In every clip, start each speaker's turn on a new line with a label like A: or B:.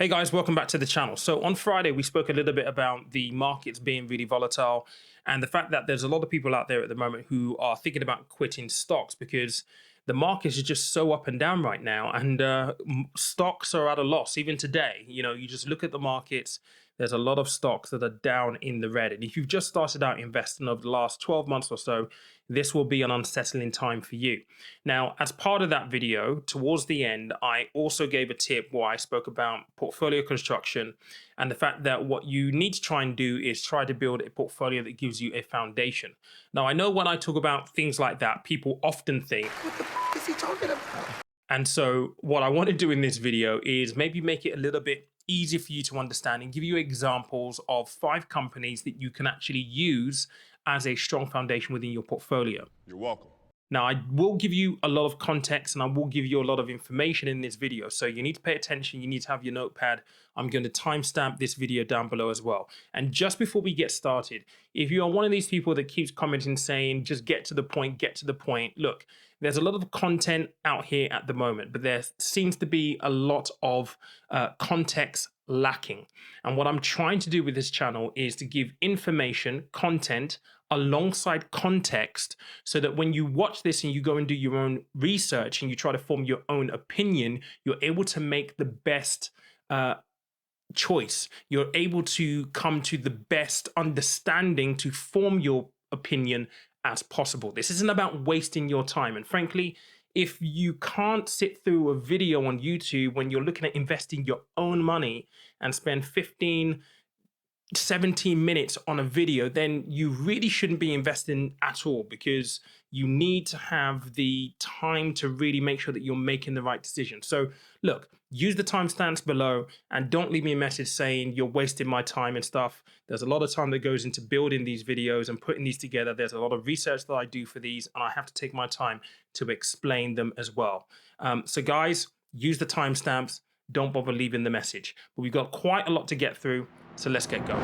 A: Hey guys, welcome back to the channel. So on Friday, we spoke a little bit about the markets being really volatile and the fact that there's a lot of people out there at the moment who are thinking about quitting stocks because the markets are just so up and down right now, and stocks are at a loss even today. You just look at the markets. There's a lot of stocks that are down in the red. And if you've just started out investing over the last 12 months or so, this will be an unsettling time for you. Now, as part of that video, towards the end, I also gave a tip where I spoke about portfolio construction and the fact that what you need to try and do is try to build a portfolio that gives you a foundation. Now, I know when I talk about things like that, people often think, what the is he talking about? And so what I want to do in this video is maybe make it a little bit easier for you to understand and give you examples of 5 companies that you can actually use as a strong foundation within your portfolio.
B: You're welcome.
A: Now, I will give you a lot of context and I will give you a lot of information in this video. So you need to pay attention. You need to have your notepad. I'm going to timestamp this video down below as well. And just before we get started, if you are one of these people that keeps commenting saying, just get to the point, look, there's a lot of content out here at the moment, but there seems to be a lot of context lacking. And what I'm trying to do with this channel is to give information, content, alongside context, so that when you watch this and you go and do your own research and you try to form your own opinion, you're able to make the best choice. You're able to come to the best understanding to form your opinion as possible. This isn't about wasting your time. And frankly, if you can't sit through a video on YouTube when you're looking at investing your own money and spend 17 minutes on a video, then you really shouldn't be investing at all, because you need to have the time to really make sure that you're making the right decision. So look, use the timestamps below and don't leave me a message saying you're wasting my time and stuff. There's a lot of time that goes into building these videos and putting these together. There's a lot of research that I do for these, and I have to take my time to explain them as well. So guys, use the timestamps. Don't bother leaving the message. But we've got quite a lot to get through, so let's get going.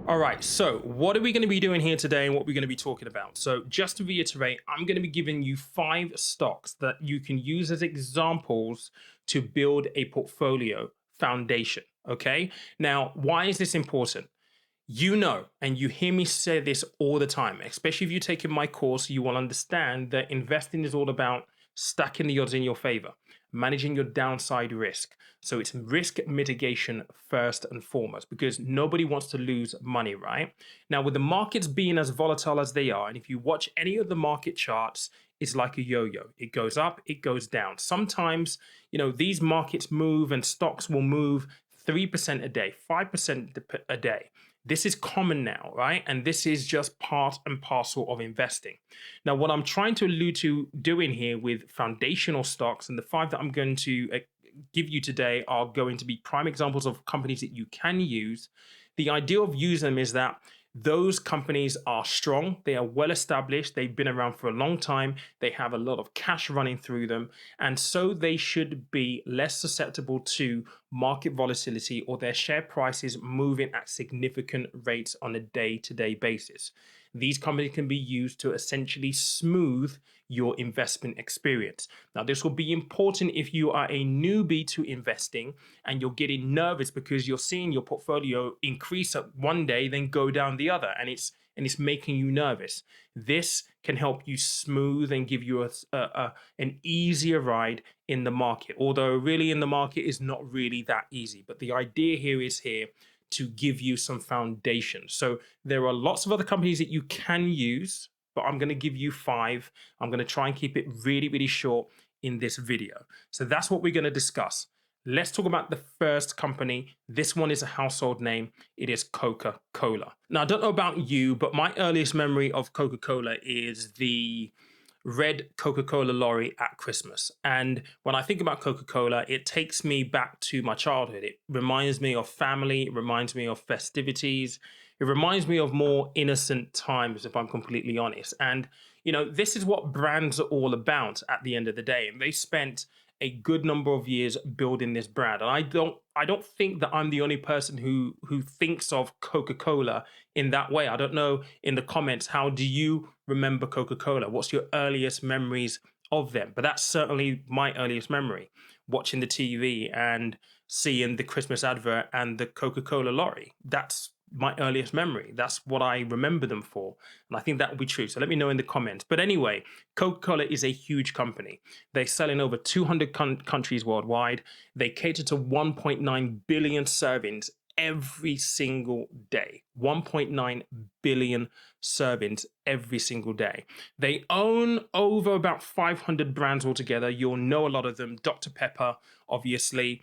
A: All right, so what are we going to be doing here today and what we're going to be talking about? So just to reiterate, I'm going to be giving you 5 stocks that you can use as examples to build a portfolio foundation, okay? Now, why is this important? You know, and you hear me say this all the time, especially if you're taking my course, you will understand that investing is all about stacking the odds in your favor, managing your downside risk. So it's risk mitigation first and foremost, because nobody wants to lose money, right? Now, with the markets being as volatile as they are, and if you watch any of the market charts, it's like a yo-yo. It goes up, it goes down. Sometimes, these markets move and stocks will move 3% a day, 5% a day. This is common now, right? And this is just part and parcel of investing. Now, what I'm trying to allude to doing here with foundational stocks, and the 5 that I'm going to give you today are going to be prime examples of companies that you can use. The idea of using them is that those companies are strong, they are well established, they've been around for a long time, they have a lot of cash running through them, and so they should be less susceptible to market volatility or their share prices moving at significant rates on a day-to-day basis. These companies can be used to essentially smooth your investment experience. Now, this will be important if you are a newbie to investing and you're getting nervous because you're seeing your portfolio increase up one day, then go down the other, and it's making you nervous. This can help you smooth and give you an easier ride in the market, although really in the market is not really that easy. But the idea here is to give you some foundation. So there are lots of other companies that you can use, but I'm going to give you 5. I'm going to try and keep it really, really short in this video. So that's what we're going to discuss. Let's talk about the first company. This one is a household name. It is Coca-Cola. Now, I don't know about you, but my earliest memory of Coca-Cola is the red Coca-Cola lorry at Christmas. And when I think about Coca-Cola, it takes me back to my childhood. It reminds me of family. It reminds me of festivities. It reminds me of more innocent times, if I'm completely honest. And, this is what brands are all about at the end of the day. And they spent a good number of years building this brand. And I don't think that I'm the only person who thinks of Coca-Cola in that way. I don't know in the comments, how do you remember Coca-Cola? What's your earliest memories of them? But that's certainly my earliest memory, watching the TV and seeing the Christmas advert and the Coca-Cola lorry. That's my earliest memory. That's what I remember them for. And I think that will be true. So let me know in the comments. But anyway, Coca-Cola is a huge company. They sell in over 200 countries worldwide. They cater to 1.9 billion servings every single day. 1.9 billion servings every single day. They own over about 500 brands altogether. You'll know a lot of them. Dr. Pepper, obviously,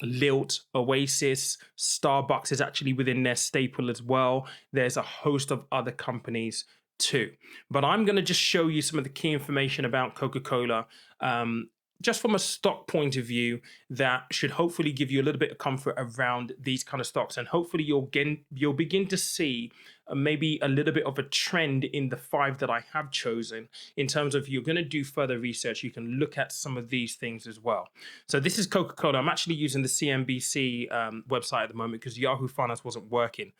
A: Lilt, Oasis, Starbucks is actually within their staple as well. There's a host of other companies too. But I'm going to just show you some of the key information about Coca-Cola, just from a stock point of view, that should hopefully give you a little bit of comfort around these kind of stocks. And hopefully you'll begin to see maybe a little bit of a trend in the 5 that I have chosen, in terms of, you're going to do further research, you can look at some of these things as well. So this is Coca-Cola. I'm actually using the CNBC website at the moment because Yahoo Finance wasn't working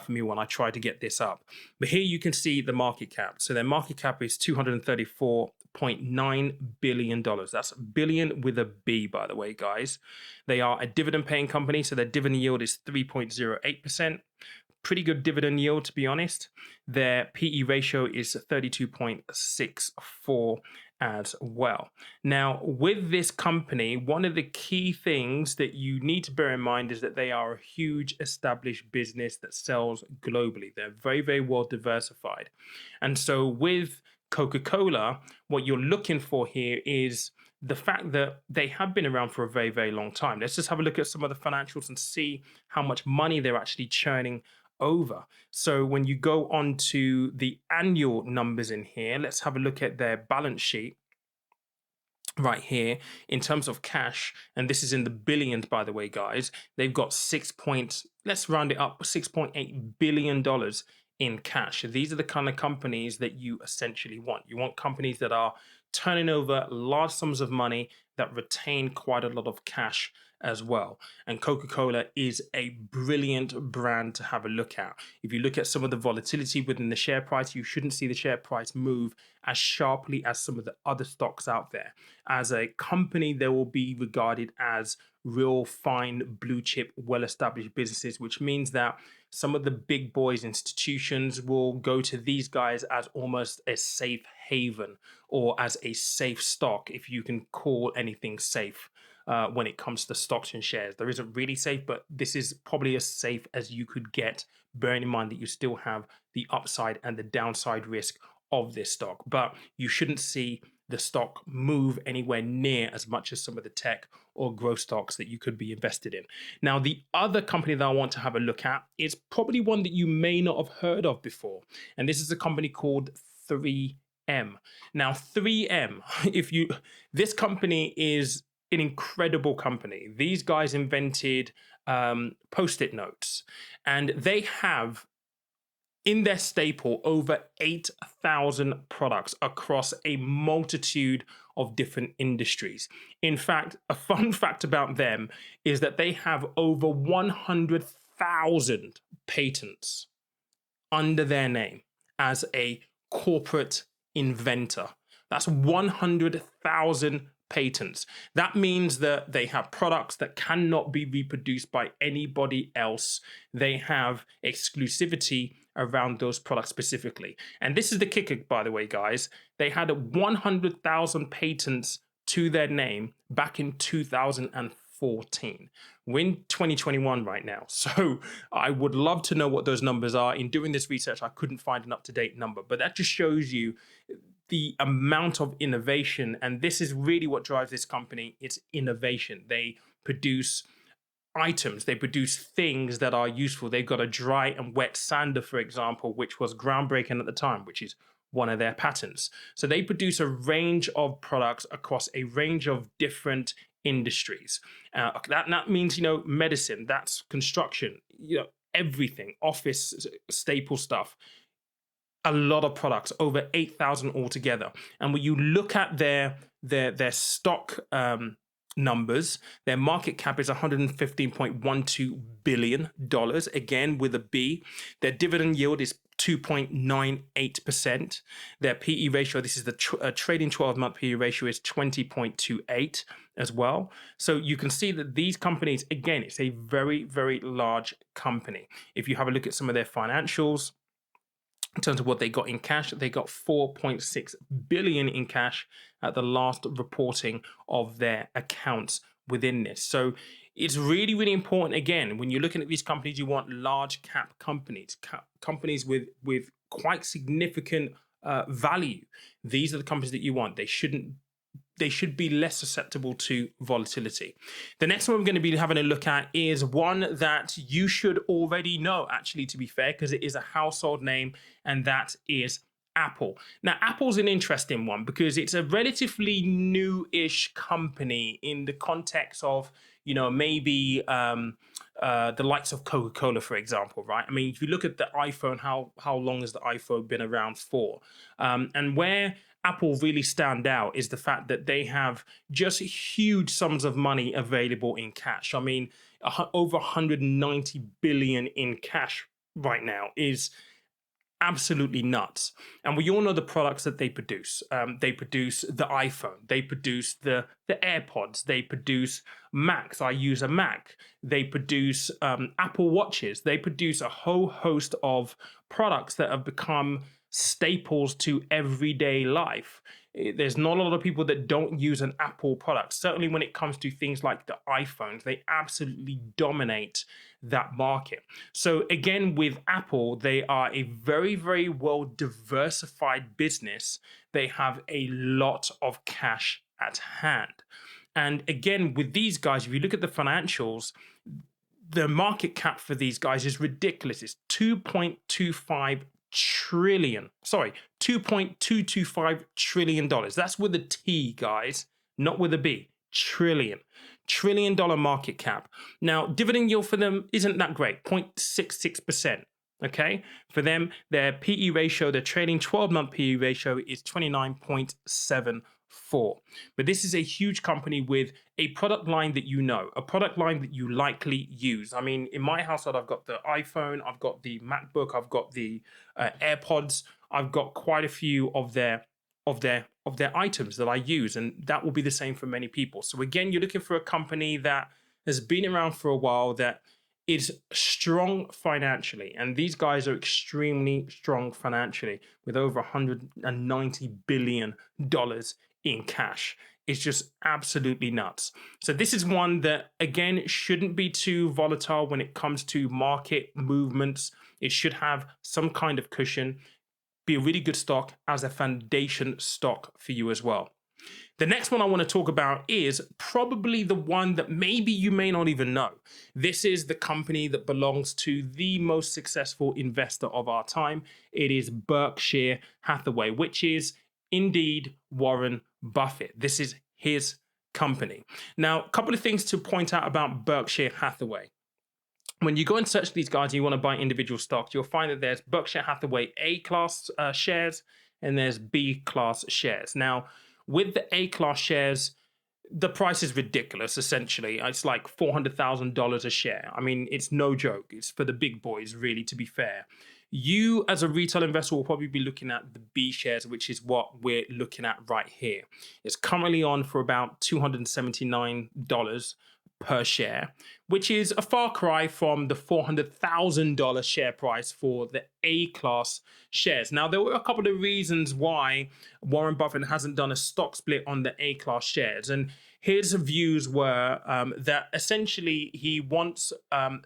A: for me when I tried to get this up. But here you can see the market cap. So their market cap is $234.9 billion. That's billion with a B, by the way, guys. They are a dividend paying company, so their dividend yield is 3.08%. Pretty good dividend yield, to be honest. Their PE ratio is 32.64 as well. Now, with this company, one of the key things that you need to bear in mind is that they are a huge established business that sells globally. They're very, very well diversified. And so with Coca-Cola, what you're looking for here is the fact that they have been around for a very, very long time. Let's just have a look at some of the financials and see how much money they're actually churning over. So when you go on to the annual numbers in here, let's have a look at their balance sheet right here in terms of cash. And this is in the billions, by the way, guys. They've got let's round it up, $6.8 billion in cash. These are the kind of companies that you essentially want. You want companies that are turning over large sums of money, that retain quite a lot of cash as well. And Coca-Cola is a brilliant brand to have a look at. If you look at some of the volatility within the share price, you shouldn't see the share price move as sharply as some of the other stocks out there. As a company, they will be regarded as real fine blue chip, well-established businesses, which means that some of the big boys institutions will go to these guys as almost a safe haven, or as a safe stock, if you can call anything safe when it comes to stocks and shares. There isn't really safe, but this is probably as safe as you could get, bearing in mind that you still have the upside and the downside risk of this stock. But you shouldn't see the stock move anywhere near as much as some of the tech or growth stocks that you could be invested in. Now, the other company that I want to have a look at is probably one that you may not have heard of before. And this is a company called 3M. Now, 3M, this company is an incredible company. These guys invented Post-it notes, and they have in their staple over 8,000 products across a multitude of different industries. In fact, a fun fact about them is that they have over 100,000 patents under their name as a corporate inventor. That's 100,000 patents. That means that they have products that cannot be reproduced by anybody else. They have exclusivity around those products specifically. And this is the kicker, by the way, guys. They had 100,000 patents to their name back in 2014. We're in 2021 right now. So I would love to know what those numbers are. In doing this research, I couldn't find an up-to-date number, but that just shows you the amount of innovation. And this is really what drives this company. It's innovation. They produce items, they produce things that are useful. They've got a dry and wet sander, for example, which was groundbreaking at the time, which is one of their patents. So they produce a range of products across a range of different industries. That means, medicine, that's construction, everything, office staple stuff. a lot of products, over 8,000 altogether. And when you look at their stock numbers, their market cap is $115.12 billion, again with a B. Their dividend yield is 2.98%. Their PE ratio, this is the trading 12-month PE ratio, is 20.28 as well. So you can see that these companies, again, it's a very, very large company. If you have a look at some of their financials, in terms of what they got in cash, they got 4.6 billion in cash at the last reporting of their accounts within this. So it's really, really important. Again, when you're looking at these companies, you want large cap companies, companies with quite significant value. These are the companies that you want. They should be less susceptible to volatility. The next one we're going to be having a look at is one that you should already know, actually, to be fair, because it is a household name, and that is Apple. Now, Apple's an interesting one because it's a relatively new-ish company in the context of, maybe the likes of Coca-Cola, for example, right? I mean, if you look at the iPhone, how long has the iPhone been around for? And where Apple really stand out is the fact that they have just huge sums of money available in cash. I mean, over 190 billion in cash right now is absolutely nuts. And we all know the products that they produce. They produce the iPhone, they produce the AirPods, they produce Macs. I use a Mac. They produce Apple Watches. They produce a whole host of products that have become staples to everyday life. There's not a lot of people that don't use an Apple product. Certainly when it comes to things like the iPhones, they absolutely dominate that market. So again, with Apple, they are a very, very well diversified business. They have a lot of cash at hand. And again, with these guys, if you look at the financials, the market cap for these guys is ridiculous. It's $2.225 trillion. That's with a T, guys, not with a B. Trillion dollar market cap. Now, dividend yield for them isn't that great, 0.66%. Okay, for them, their PE ratio, their trailing 12-month PE ratio is 29.74. But this is a huge company with a product line that a product line that you likely use. I mean, in my household, I've got the iPhone, I've got the MacBook, I've got the AirPods, I've got quite a few of their items that I use, and that will be the same for many people. So again, you're looking for a company that has been around for a while, that is strong financially, and these guys are extremely strong financially with over $190 billion in cash. It's just absolutely nuts. So this is one that, again, shouldn't be too volatile when it comes to market movements. It should have some kind of cushion, be a really good stock as a foundation stock for you as well. The next one I want to talk about is probably the one that maybe you may not even know. This is the company that belongs to the most successful investor of our time. It is Berkshire Hathaway, which is indeed Warren Buffett. This is his company. Now, a couple of things to point out about Berkshire Hathaway. When you go and search these guys and you want to buy individual stocks, you'll find that there's Berkshire Hathaway A-class shares and there's B-class shares. Now, with the A-class shares, the price is ridiculous, essentially. It's like $400,000 a share. I mean, it's no joke. It's for the big boys, really, to be fair. You, as a retail investor, will probably be looking at the B shares, which is what we're looking at right here. It's currently on for about $279 per share, which is a far cry from the $400,000 share price for the A-class shares. Now, there were a couple of reasons why Warren Buffett hasn't done a stock split on the A-class shares. And his views were that essentially he wants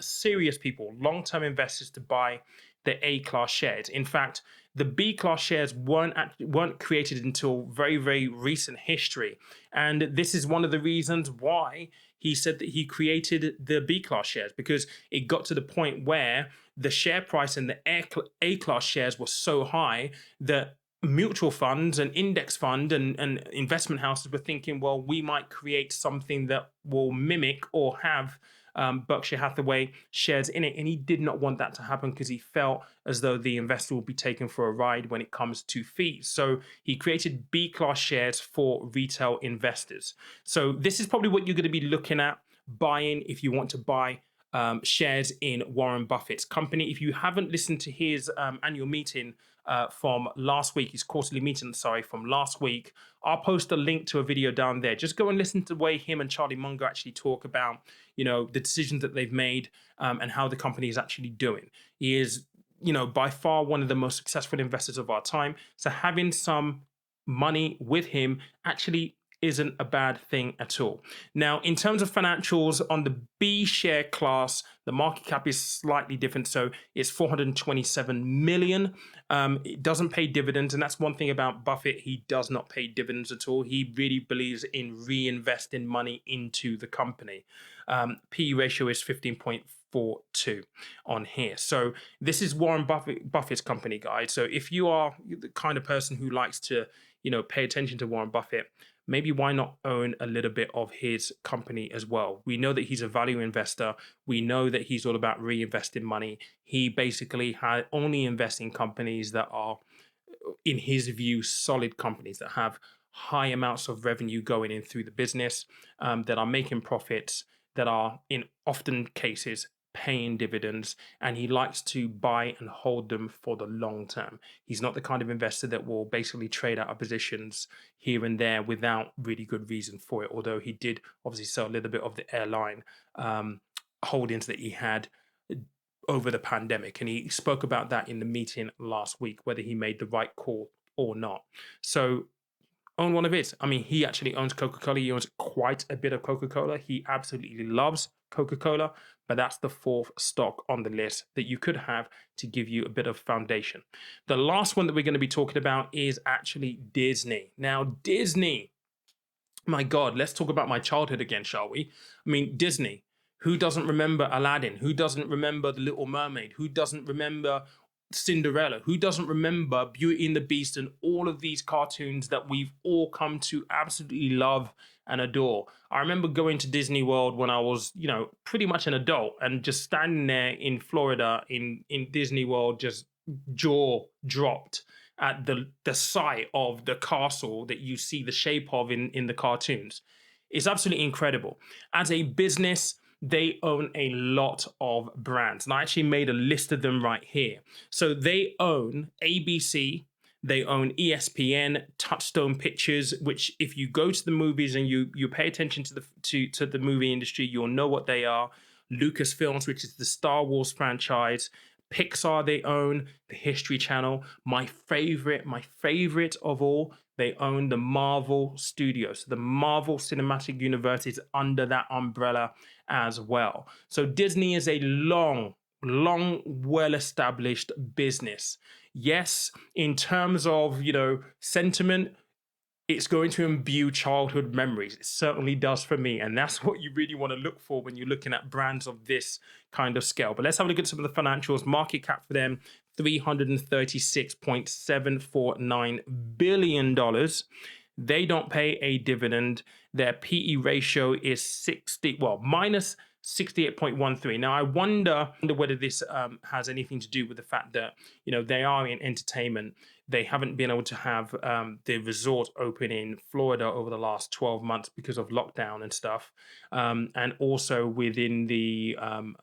A: serious people, long-term investors, to buy the A-class shares. In fact, the B-class shares weren't created until very, very recent history. And this is one of the reasons why he said that he created the B-class shares, because it got to the point where the share price in the A-class shares was so high that mutual funds and index fund and investment houses were thinking, well, we might create something that will mimic or have Berkshire Hathaway shares in it, and he did not want that to happen because he felt as though the investor will be taken for a ride when it comes to fees. So he created B class shares for retail investors. So this is probably what you're going to be looking at buying if you want to buy shares in Warren Buffett's company. If you haven't listened to his annual meeting from last week, his quarterly meeting, sorry, from last week, I'll post a link to a video down there. Just go and listen to the way him and Charlie Munger actually talk about, the decisions that they've made and how the company is actually doing. He is, by far one of the most successful investors of our time. So having some money with him actually isn't a bad thing at all. Now, in terms of financials on the B share class, the market cap is slightly different. So it's 427 million. It doesn't pay dividends. And that's one thing about Buffett. He does not pay dividends at all. He really believes in reinvesting money into the company. PE ratio is 15.42 on here. So this is Warren Buffett's company, guys. So if you are the kind of person who likes to, pay attention to Warren Buffett, maybe why not own a little bit of his company as well? We know that he's a value investor. We know that he's all about reinvesting money. He basically only invests in companies that are, in his view, solid companies that have high amounts of revenue going in through the business, that are making profits, that are, in often cases, paying dividends, and he likes to buy and hold them for the long term. He's not the kind of investor that will basically trade out of positions here and there without really good reason for it, although he did obviously sell a little bit of the airline holdings that he had over the pandemic, and he spoke about that in the meeting last week, whether he made the right call or not. So own one of his. I mean, he actually owns Coca-Cola. He owns quite a bit of Coca-Cola. He absolutely loves Coca-Cola, but that's the fourth stock on the list that you could have to give you a bit of foundation. The last one that we're going to be talking about is actually Disney. Now, Disney, my God, let's talk about my childhood again, shall we? I mean, Disney. Who doesn't remember Aladdin? Who doesn't remember The Little Mermaid? Who doesn't remember Cinderella? Who doesn't remember Beauty and the Beast and all of these cartoons that we've all come to absolutely love and adore? I remember going to Disney World when I was, pretty much an adult, and just standing there in Florida in Disney World, just jaw dropped at the sight of the castle that you see the shape of in the cartoons. It's absolutely incredible. As a business, they own a lot of brands. And I actually made a list of them right here. So they own ABC, they own ESPN, Touchstone Pictures, which if you go to the movies and you pay attention to the movie industry, you'll know what they are. Lucasfilms, which is the Star Wars franchise. Pixar they own, the History Channel. My favorite of all, they own the Marvel Studios. So the Marvel Cinematic Universe is under that umbrella as well. So Disney is a long, well-established business. Yes, in terms of, sentiment, it's going to imbue childhood memories. It certainly does for me. And that's what you really want to look for when you're looking at brands of this kind of scale. But let's have a look at some of the financials. Market cap for them, $336.749 billion. They don't pay a dividend. Their PE ratio is minus 68.13. Now, I wonder whether this has anything to do with the fact that, they are in entertainment. They haven't been able to have the resort open in Florida over the last 12 months because of lockdown and stuff. And also within the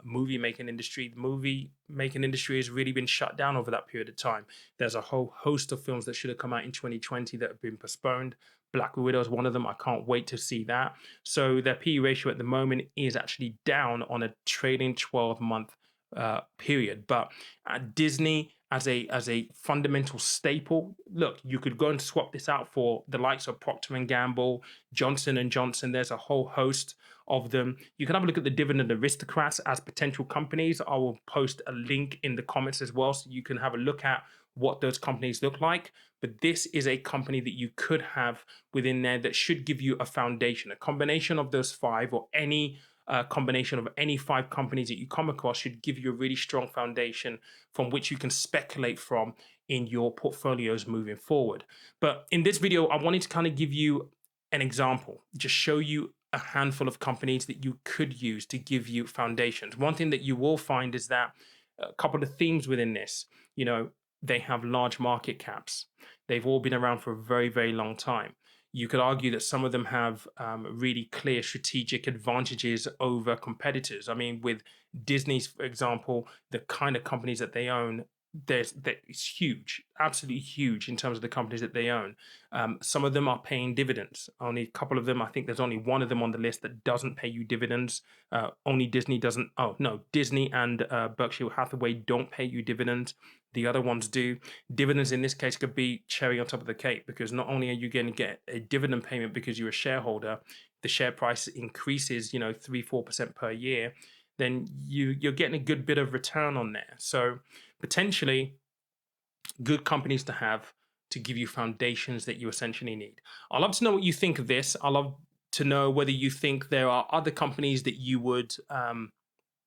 A: movie making industry, the movie making industry has really been shut down over that period of time. There's a whole host of films that should have come out in 2020 that have been postponed. Black Widow is one of them. I can't wait to see that. So their PE ratio at the moment is actually down on a trailing 12-month period. But at Disney, as a fundamental staple, look, you could go and swap this out for the likes of Procter & Gamble, Johnson & Johnson. There's a whole host of them. You can have a look at the dividend aristocrats as potential companies. I will post a link in the comments as well, so you can have a look at what those companies look like. But this is a company that you could have within there that should give you a foundation. A combination of those five, or any combination of any five companies that you come across, should give you a really strong foundation from which you can speculate from in your portfolios moving forward. But in this video, I wanted to kind of give you an example, just show you a handful of companies that you could use to give you foundations. One thing that you will find is that a couple of themes within this, you know, they have large market caps. They've all been around for a very, very long time. You could argue that some of them have really clear strategic advantages over competitors. I mean, with Disney's, for example, the kind of companies that they own, it's huge, absolutely huge in terms of the companies that they own. Some of them are paying dividends. Only a couple of them, I think there's only one of them on the list that doesn't pay you dividends. Only Disney doesn't. Oh no, Disney and Berkshire Hathaway don't pay you dividends. The other ones do. Dividends in this case could be cherry on top of the cake, because not only are you going to get a dividend payment because you're a shareholder, the share price increases, 3-4% per year, then you're getting a good bit of return on there. So potentially good companies to have to give you foundations that you essentially need. I'd love to know what you think of this. I'd love to know whether you think there are other companies that you would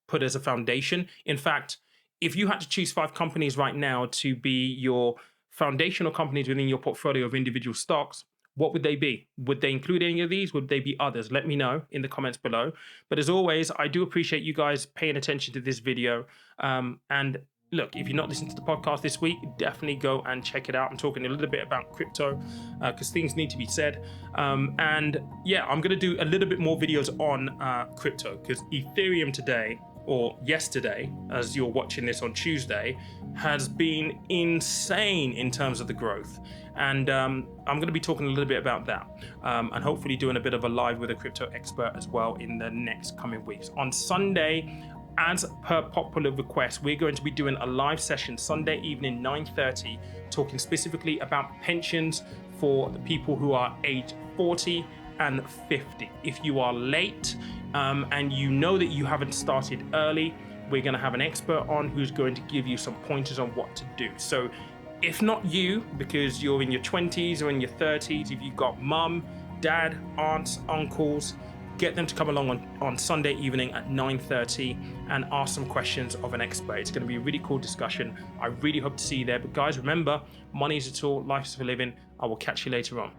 A: put as a foundation. In fact, if you had to choose 5 companies right now to be your foundational companies within your portfolio of individual stocks, what would they be? Would they include any of these? Would they be others? Let me know in the comments below. But as always, I do appreciate you guys paying attention to this video. And look, if you're not listening to the podcast this week, definitely go and check it out. I'm talking a little bit about crypto because things need to be said. And yeah, I'm going to do a little bit more videos on crypto, because Ethereum today, or yesterday, as you're watching this on Tuesday, has been insane in terms of the growth. And I'm going to be talking a little bit about that, and hopefully doing a bit of a live with a crypto expert as well in the next coming weeks. On Sunday, as per popular request, we're going to be doing a live session Sunday evening, 9:30, talking specifically about pensions for the people who are age 40 and 50. If you are late and you know that you haven't started early, we're going to have an expert on who's going to give you some pointers on what to do. So if not you, because you're in your 20s or in your 30s, if you've got mum, dad, aunts, uncles, get them to come along on Sunday evening at 9:30 and ask some questions of an expert. It's going to be a really cool discussion. I really hope to see you there. But guys, remember, money is a tool, life is for living. I will catch you later on.